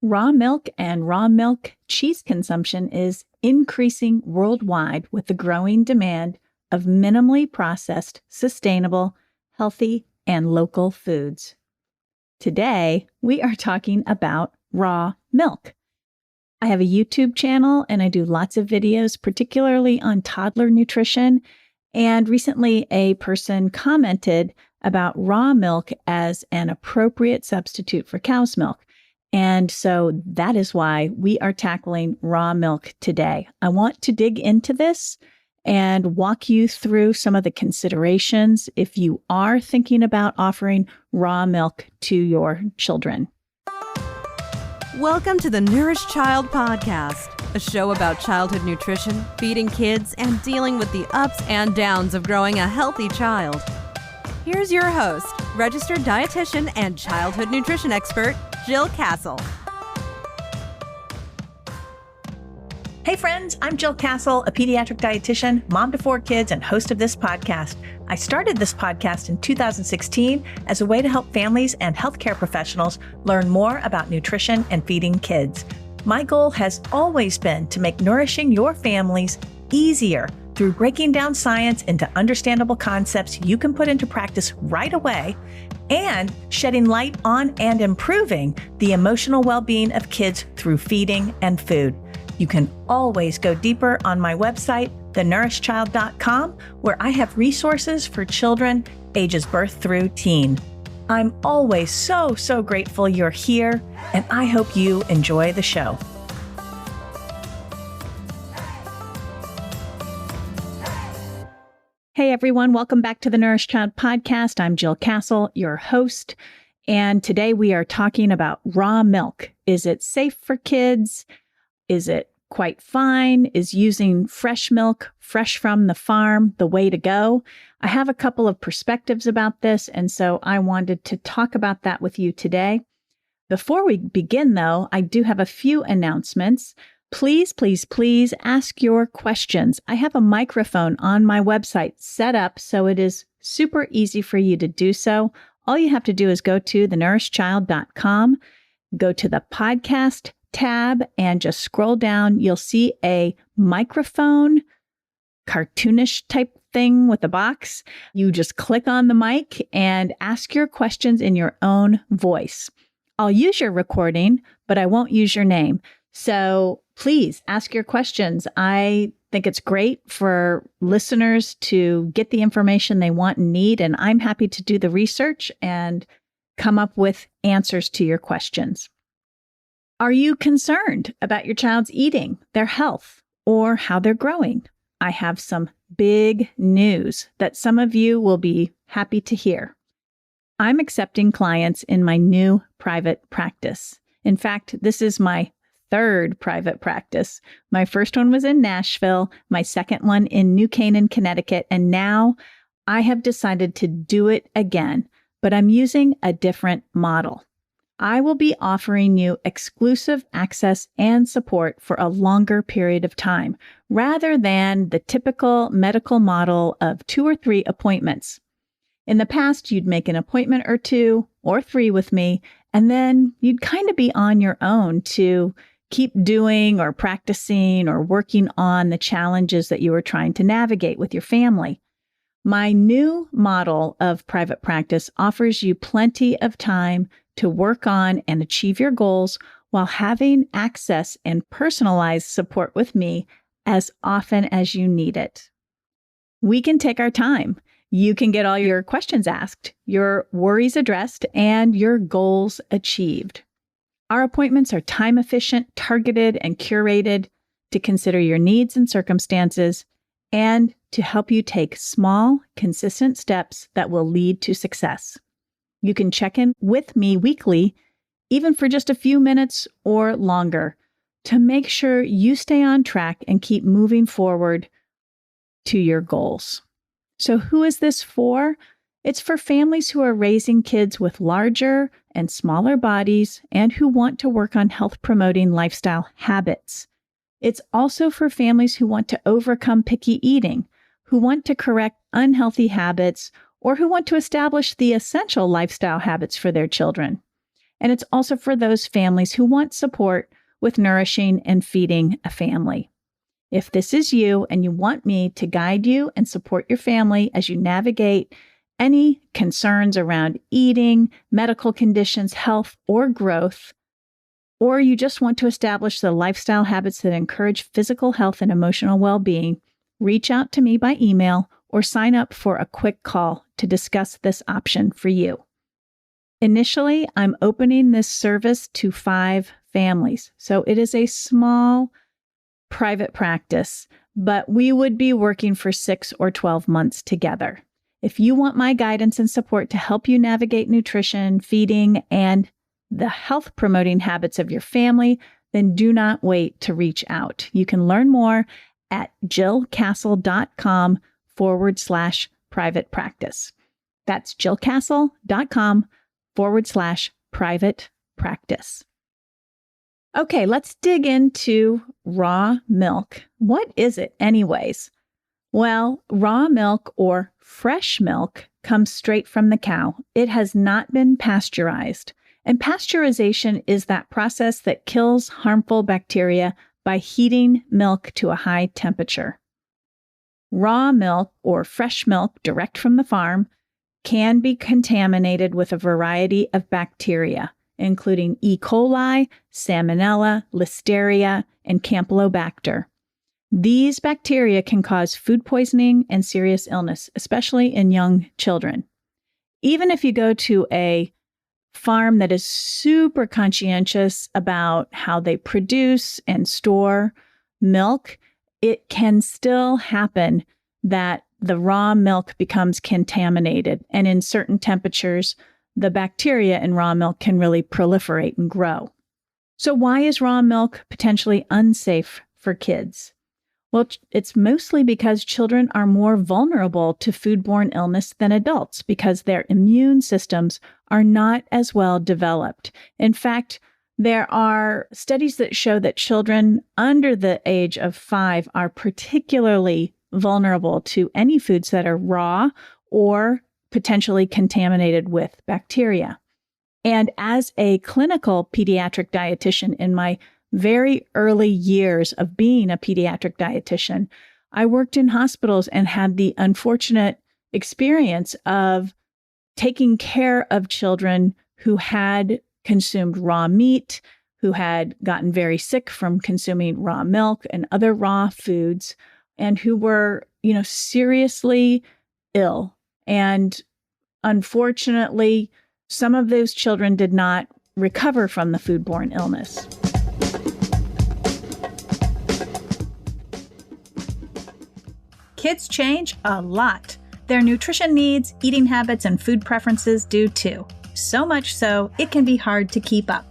Raw milk and raw milk cheese consumption is increasing worldwide with the growing demand of minimally processed, sustainable, healthy, and local foods. Today, we are talking about raw milk. I have a YouTube channel and I do lots of videos, particularly on toddler nutrition. And recently, a person commented about raw milk as an appropriate substitute for cow's milk. And so that is why we are tackling raw milk today. I want to dig into this and walk you through some of the considerations if you are thinking about offering raw milk to your children. Welcome to the Nourished Child Podcast, a show about childhood nutrition, feeding kids, and dealing with the ups and downs of growing a healthy child. Here's your host, registered dietitian and childhood nutrition expert, Jill Castle. Hey friends, I'm Jill Castle, a pediatric dietitian, mom to 4 kids, and host of this podcast. I started this podcast in 2016 as a way to help families and healthcare professionals learn more about nutrition and feeding kids. My goal has always been to make nourishing your families easier through breaking down science into understandable concepts you can put into practice right away, and shedding light on and improving the emotional well-being of kids through feeding and food. You can always go deeper on my website, thenourishedchild.com, where I have resources for children ages birth through teen. I'm always so grateful you're here, and I hope you enjoy the show. Hey everyone, welcome back to the Nourished Child Podcast. I'm Jill Castle, your host, and today we are talking about raw milk. Is it safe for kids? Is it quite fine? Is using fresh milk, fresh from the farm, the way to go? I have a couple of perspectives about this, and so I wanted to talk about that with you today. Before we begin, though, I do have a few announcements. Please ask your questions. I have a microphone on my website set up so it is super easy for you to do so. All you have to do is go to thenourishedchild.com, go to the podcast tab, and just scroll down. You'll see a microphone, cartoonish type thing with a box. You just click on the mic and ask your questions in your own voice. I'll use your recording, but I won't use your name. So please ask your questions. I think it's great for listeners to get the information they want and need, and I'm happy to do the research and come up with answers to your questions. Are you concerned about your child's eating, their health, or how they're growing? I have some big news that some of you will be happy to hear. I'm accepting clients in my new private practice. In fact, this is my 3rd private practice. My first one was in Nashville, my second one in New Canaan, Connecticut, and now I have decided to do it again, but I'm using a different model. I will be offering you exclusive access and support for a longer period of time, rather than the typical medical model of 2 or 3 appointments. In the past, you'd make an appointment or 2 or 3 with me, and then you'd kind of be on your own to keep doing or practicing or working on the challenges that you were trying to navigate with your family. My new model of private practice offers you plenty of time to work on and achieve your goals while having access and personalized support with me as often as you need it. We can take our time. You can get all your questions asked, your worries addressed, and your goals achieved. Our appointments are time efficient, targeted, and curated to consider your needs and circumstances and to help you take small, consistent steps that will lead to success. You can check in with me weekly, even for just a few minutes or longer, to make sure you stay on track and keep moving forward to your goals. So who is this for? It's for families who are raising kids with larger and smaller bodies and who want to work on health-promoting lifestyle habits. It's also for families who want to overcome picky eating, who want to correct unhealthy habits, or who want to establish the essential lifestyle habits for their children. And it's also for those families who want support with nourishing and feeding a family. If this is you and you want me to guide you and support your family as you navigate any concerns around eating, medical conditions, health, or growth, or you just want to establish the lifestyle habits that encourage physical health and emotional well-being, reach out to me by email or sign up for a quick call to discuss this option for you. Initially, I'm opening this service to 5 families, so it is a small private practice, but we would be working for 6 or 12 months together. If you want my guidance and support to help you navigate nutrition, feeding, and the health promoting habits of your family, then do not wait to reach out. You can learn more at jillcastle.com/private practice. That's jillcastle.com/private practice. Okay, let's dig into raw milk. What is it anyways? Well, raw milk or fresh milk comes straight from the cow. It has not been pasteurized. And pasteurization is that process that kills harmful bacteria by heating milk to a high temperature. Raw milk or fresh milk direct from the farm can be contaminated with a variety of bacteria, including E. coli, Salmonella, Listeria, and Campylobacter. These bacteria can cause food poisoning and serious illness, especially in young children. Even if you go to a farm that is super conscientious about how they produce and store milk, it can still happen that the raw milk becomes contaminated. And in certain temperatures, the bacteria in raw milk can really proliferate and grow. So why is raw milk potentially unsafe for kids? Well, it's mostly because children are more vulnerable to foodborne illness than adults because their immune systems are not as well developed. In fact, there are studies that show that children under the age of 5 are particularly vulnerable to any foods that are raw or potentially contaminated with bacteria. And as a clinical pediatric dietitian in my very early years of being a pediatric dietitian, I worked in hospitals and had the unfortunate experience of taking care of children who had consumed raw meat, who had gotten very sick from consuming raw milk and other raw foods, and who were, seriously ill. And unfortunately, some of those children did not recover from the foodborne illness. Kids change a lot. Their nutrition needs, eating habits, and food preferences do too. So much so, it can be hard to keep up.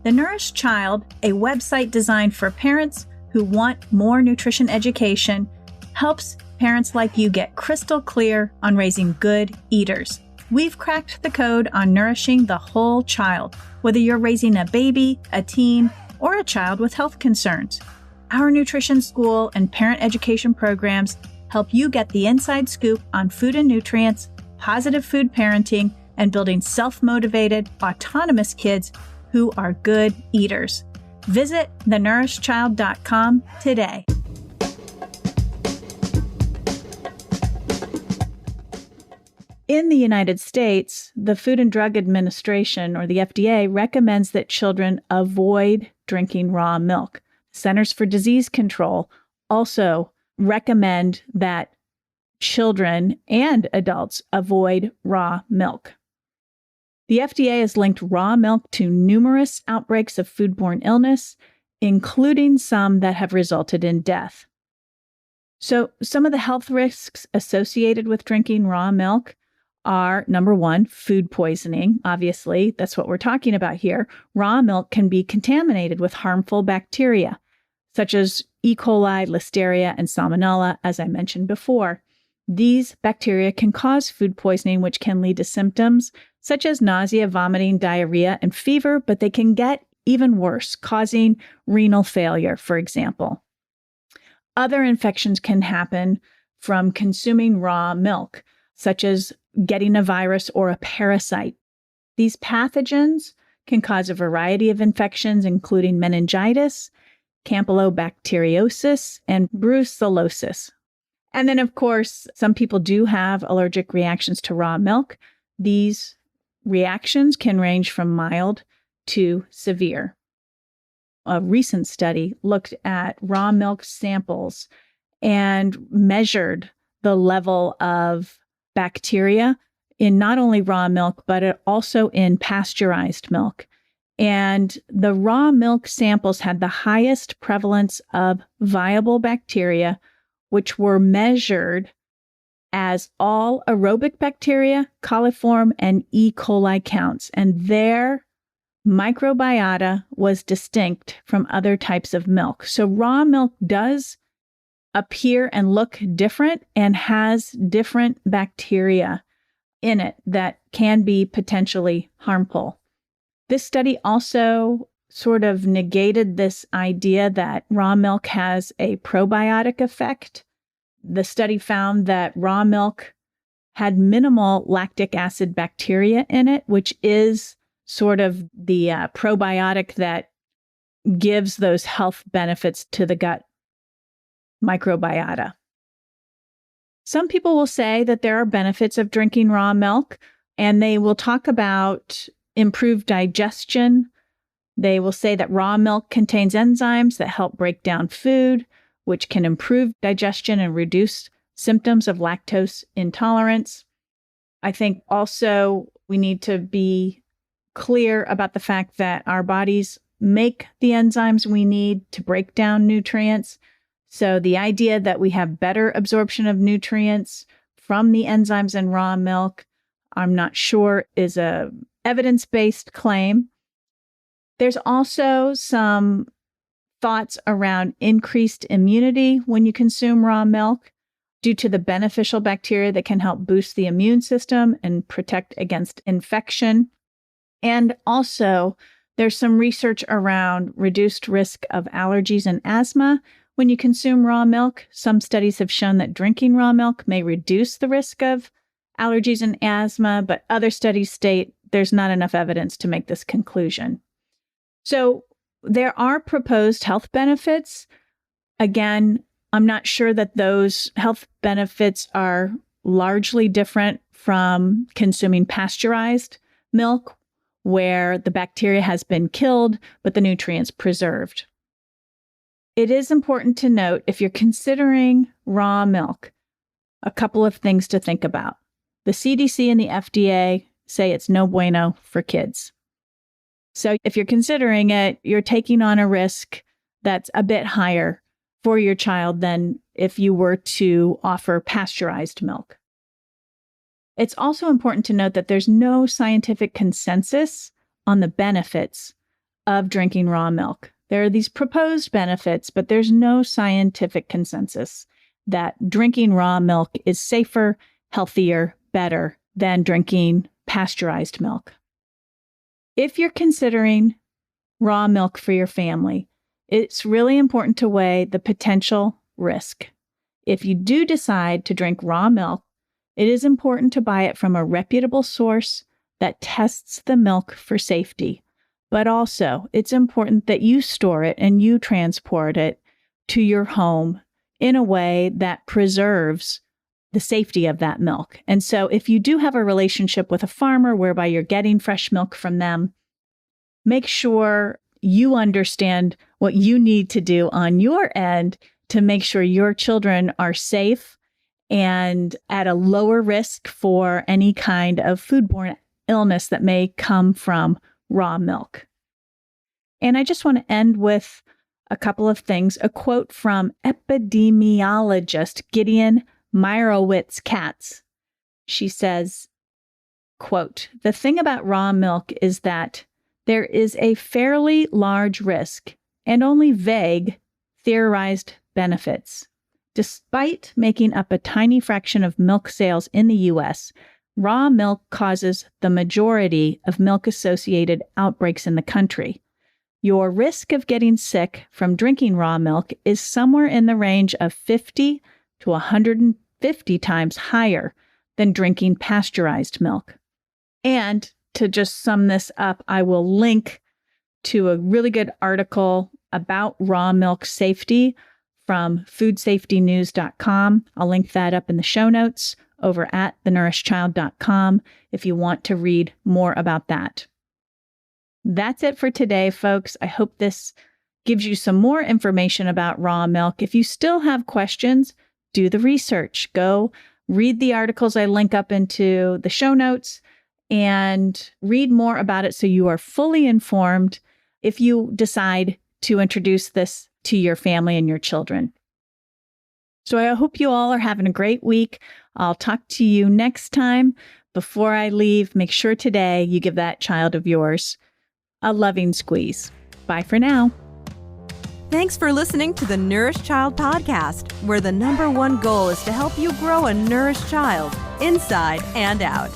The Nourished Child, a website designed for parents who want more nutrition education, helps parents like you get crystal clear on raising good eaters. We've cracked the code on nourishing the whole child, whether you're raising a baby, a teen, or a child with health concerns. Our nutrition school and parent education programs help you get the inside scoop on food and nutrients, positive food parenting, and building self-motivated, autonomous kids who are good eaters. Visit thenourishedchild.com today. In the United States, the Food and Drug Administration, or the FDA, recommends that children avoid drinking raw milk. Centers for Disease Control also recommend that children and adults avoid raw milk. The FDA has linked raw milk to numerous outbreaks of foodborne illness, including some that have resulted in death. So some of the health risks associated with drinking raw milk are, number one, food poisoning. Obviously, that's what we're talking about here. Raw milk can be contaminated with harmful bacteria, such as E. coli, Listeria, and Salmonella, as I mentioned before. These bacteria can cause food poisoning, which can lead to symptoms such as nausea, vomiting, diarrhea, and fever, but they can get even worse, causing renal failure, for example. Other infections can happen from consuming raw milk, such as getting a virus or a parasite. These pathogens can cause a variety of infections, including meningitis, campylobacteriosis, and brucellosis. And then, of course, some people do have allergic reactions to raw milk. These reactions can range from mild to severe. A recent study looked at raw milk samples and measured the level of bacteria in not only raw milk, but also in pasteurized milk. And the raw milk samples had the highest prevalence of viable bacteria, which were measured as all aerobic bacteria, coliform, and E. coli counts. And their microbiota was distinct from other types of milk. So raw milk does appear and look different and has different bacteria in it that can be potentially harmful. This study also sort of negated this idea that raw milk has a probiotic effect. The study found that raw milk had minimal lactic acid bacteria in it, which is sort of the probiotic that gives those health benefits to the gut microbiota. Some people will say that there are benefits of drinking raw milk, and they will talk about improved digestion. They will say that raw milk contains enzymes that help break down food, which can improve digestion and reduce symptoms of lactose intolerance. I think also we need to be clear about the fact that our bodies make the enzymes we need to break down nutrients. So the idea that we have better absorption of nutrients from the enzymes in raw milk, I'm not sure is a evidence-based claim. There's also some thoughts around increased immunity when you consume raw milk due to the beneficial bacteria that can help boost the immune system and protect against infection. And also, there's some research around reduced risk of allergies and asthma when you consume raw milk. Some studies have shown that drinking raw milk may reduce the risk of allergies and asthma, but other studies state there's not enough evidence to make this conclusion. So there are proposed health benefits. Again, I'm not sure that those health benefits are largely different from consuming pasteurized milk, where the bacteria has been killed, but the nutrients preserved. It is important to note, if you're considering raw milk, a couple of things to think about. The CDC and the FDA say it's no bueno for kids. So if you're considering it, you're taking on a risk that's a bit higher for your child than if you were to offer pasteurized milk. It's also important to note that there's no scientific consensus on the benefits of drinking raw milk. There are these proposed benefits, but there's no scientific consensus that drinking raw milk is safer, healthier, better than drinking pasteurized milk. If you're considering raw milk for your family, it's really important to weigh the potential risk. If you do decide to drink raw milk, it is important to buy it from a reputable source that tests the milk for safety. But also, it's important that you store it and you transport it to your home in a way that preserves the safety of that milk. And so if you do have a relationship with a farmer whereby you're getting fresh milk from them, make sure you understand what you need to do on your end to make sure your children are safe and at a lower risk for any kind of foodborne illness that may come from raw milk. And I just want to end with a couple of things. A quote from epidemiologist Gideon Meyrowitz-Katz. She says, quote, "The thing about raw milk is that there is a fairly large risk and only vague theorized benefits. Despite making up a tiny fraction of milk sales in the U.S., raw milk causes the majority of milk-associated outbreaks in the country. Your risk of getting sick from drinking raw milk is somewhere in the range of 50 to 150 times higher than drinking pasteurized milk. And to just sum this up, I will link to a really good article about raw milk safety from foodsafetynews.com. I'll link that up in the show notes over at thenourishedchild.com if you want to read more about that. That's it for today, folks. I hope this gives you some more information about raw milk. If you still have questions, do the research. Go read the articles I link up into the show notes and read more about it so you are fully informed if you decide to introduce this to your family and your children. So I hope you all are having a great week. I'll talk to you next time. Before I leave, make sure today you give that child of yours a loving squeeze. Bye for now. Thanks for listening to the Nourished Child Podcast, where the #1 goal is to help you grow a nourished child inside and out.